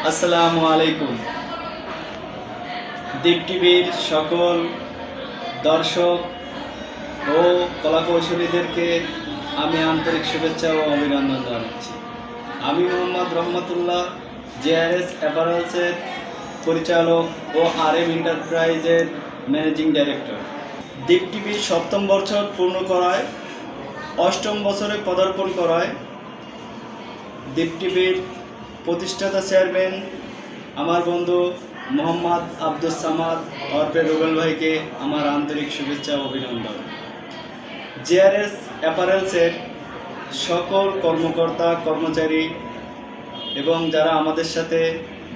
আসসালামু আলাইকুম। দীপ টিভির সকল দর্শক ও কলাকৌশলীদেরকে আমি আন্তরিক শুভেচ্ছা ও অভিনন্দন জানাচ্ছি। আমি মোহাম্মদ রহমতুল্লাহ, জেআরএস অ্যাপারেলসের পরিচালক ও RM এন্টারপ্রাইজের ম্যানেজিং ডাইরেক্টর। দীপ টিভির 7ম বছর পূর্ণ করায়, 8ম বছরে পদার্পণ করায় দীপ টিভির প্রতিষ্ঠাতা চেয়ারম্যান আমার বন্ধু মোহাম্মদ আব্দুস সামাদ ওরফে রুবেল ভাইকে আমার আন্তরিক শুভেচ্ছা ও অভিনন্দন। জেআরএস অ্যাপারেলসের সকল কর্মকর্তা কর্মচারী এবং যারা আমাদের সাথে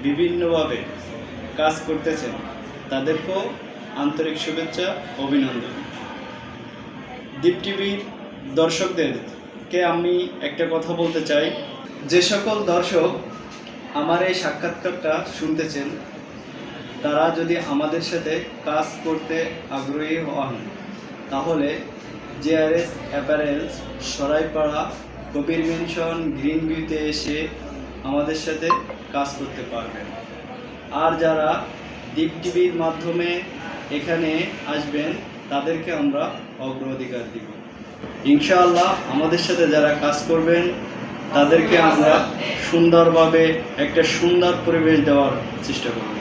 বিভিন্নভাবে কাজ করতেছেন তাদেরকেও আন্তরিক শুভেচ্ছা অভিনন্দন। দীপ টিভির দর্শকদেরকে আমি একটা কথা বলতে চাই, যে সকল দর্শক আমার এই সাক্ষাৎকারটা শুনতেছেন তারা যদি আমাদের সাথে কাজ করতে আগ্রহী হন তাহলে জেআরএস অ্যাপারেলস সরাইপাড়া কবির মেনশন গ্রিন ভিউতে এসে আমাদের সাথে কাজ করতে পারবেন। আর যারা দীপ টিভির মাধ্যমে এখানে আসবেন তাদেরকে আমরা অগ্রাধিকার দিব। ইনশাআল্লাহ আমাদের সাথে যারা কাজ করবেন তাদেরকে আমরা সুন্দরভাবে একটা সুন্দর পরিবেশ দেওয়ার চেষ্টা করব।